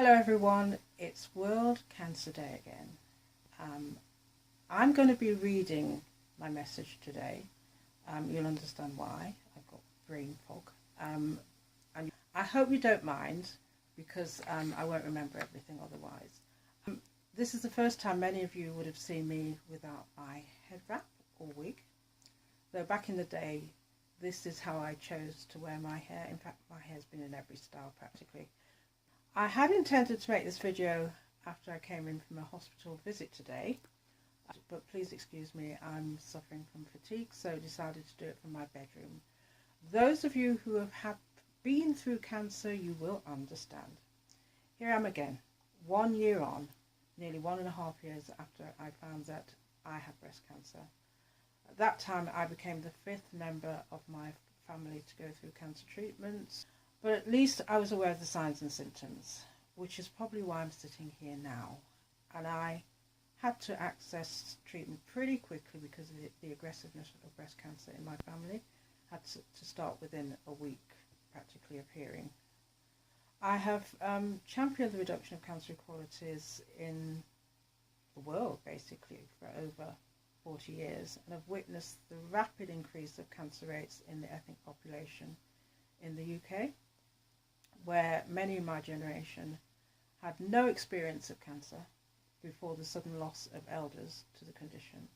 Hello everyone, it's World Cancer Day again. I'm going to be reading my message today. You'll understand why. I've got brain fog. And I hope you don't mind because I won't remember everything otherwise. This is the first time many of you would have seen me without my head wrap or wig. Though back in the day, this is how I chose to wear my hair. In fact, my hair's been in every style practically. I had intended to make this video after I came in from a hospital visit today, but please excuse me, I'm suffering from fatigue, so decided to do it from my bedroom. Those of you who have been through cancer, you will understand. Here I am again, 1 year on, nearly 1.5 years after I found that I had breast cancer. At that time, I became the 5th member of my family to go through cancer treatments. But at least I was aware of the signs and symptoms, which is probably why I'm sitting here now. And I had to access treatment pretty quickly because of the aggressiveness of breast cancer in my family. Had to start within a week, practically appearing. I have championed the reduction of cancer inequalities in the world, basically, for over 40 years, and have witnessed the rapid increase of cancer rates in the ethnic population in the UK, where many in my generation had no experience of cancer before the sudden loss of elders to the condition.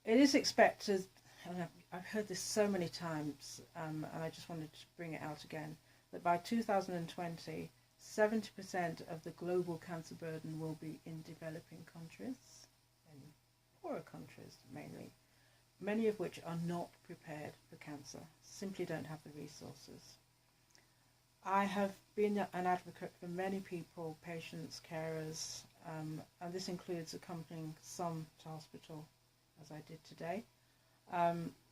It is expected, and I've heard this so many times, and I just wanted to bring it out again, that by 2020, 70% of the global cancer burden will be in developing countries, in poorer countries mainly, many of which are not prepared for cancer, simply don't have the resources. I have been an advocate for many people, patients, carers, and this includes accompanying some to hospital, as I did today.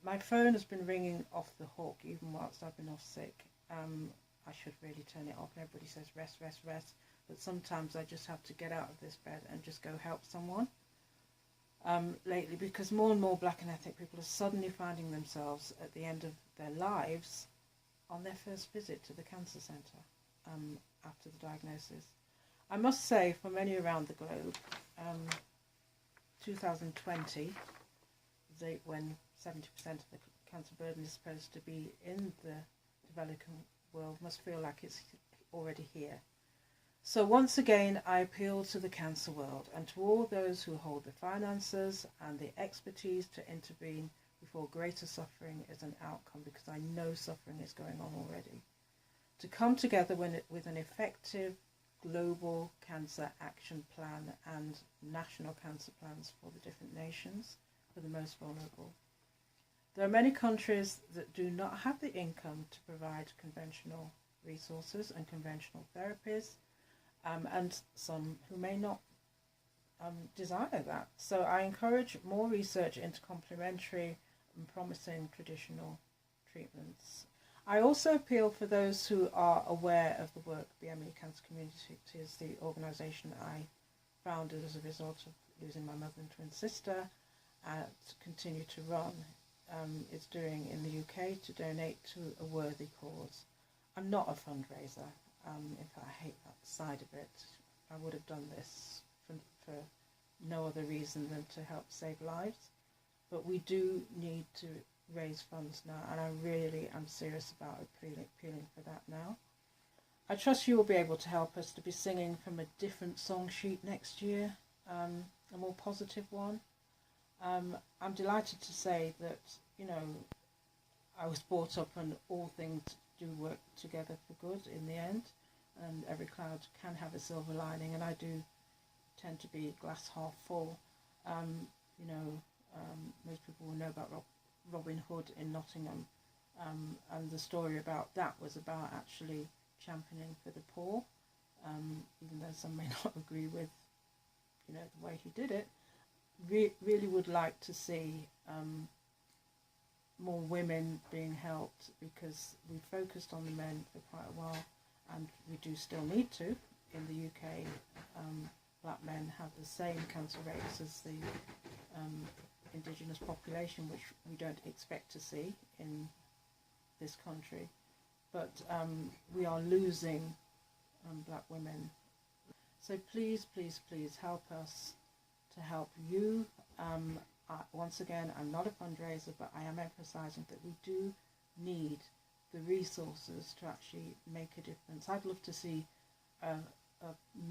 My phone has been ringing off the hook, even whilst I've been off sick. I should really turn it off. Everybody says rest, rest, rest, but sometimes I just have to get out of this bed and just go help someone. Lately, because more and more black and ethnic people are suddenly finding themselves at the end of their lives on their first visit to the cancer centre after the diagnosis. I must say, for many around the globe, 2020, when 70% of the cancer burden is supposed to be in the developing world, must feel like it's already here. So once again, I appeal to the cancer world and to all those who hold the finances and the expertise to intervene before greater suffering is an outcome, because I know suffering is going on already, to come together with an effective global cancer action plan and national cancer plans for the different nations, for the most vulnerable. There are many countries that do not have the income to provide conventional resources and conventional therapies, and some who may not desire that. So I encourage more research into complementary and promising traditional treatments. I also appeal for those who are aware of the work the Emily Cancer Community is the organisation I founded as a result of losing my mother and twin sister, to continue to run. It's doing in the UK to donate to a worthy cause. I'm not a fundraiser. In fact, I hate that side of it. I would have done this for no other reason than to help save lives. But we do need to raise funds now, and I really am serious about appealing for that now. I trust you will be able to help us to be singing from a different song sheet next year, a more positive one. I'm delighted to say that, I was brought up and all things do work together for good in the end, and every cloud can have a silver lining, and I do tend to be glass half full. Most people will know about Robin Hood in Nottingham, and the story about that was about actually championing for the poor, even though some may not agree with the way he did it. Really would like to see more women being helped, because we focused on the men for quite a while, and we do still need to. In the UK, black men have the same cancer rates as the indigenous population, which we don't expect to see in this country. But we are losing black women. So please, please, please help us to help you. Once again, I'm not a fundraiser, but I am emphasising that we do need the resources to actually make a difference. I'd love to see a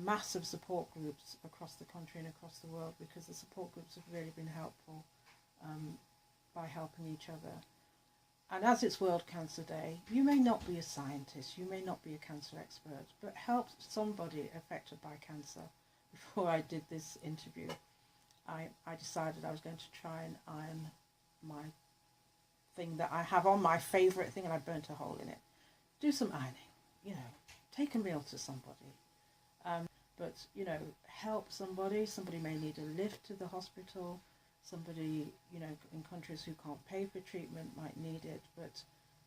massive support groups across the country and across the world, because the support groups have really been helpful by helping each other. And as it's World Cancer Day, you may not be a scientist, you may not be a cancer expert, but help somebody affected by cancer. Before I did this interview, I decided I was going to try and iron my thing that I have on, my favourite thing, and I burnt a hole in it. Do some ironing, take a meal to somebody. But, help somebody. Somebody may need a lift to the hospital. Somebody, in countries who can't pay for treatment might need it. But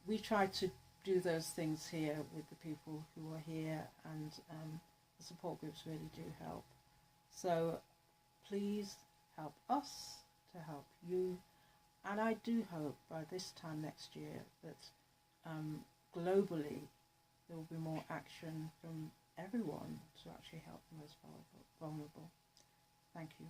we try to do those things here with the people who are here, and the support groups really do help. So please help us to help you. And I do hope by this time next year that globally there will be more action from everyone to actually help the most vulnerable. Thank you.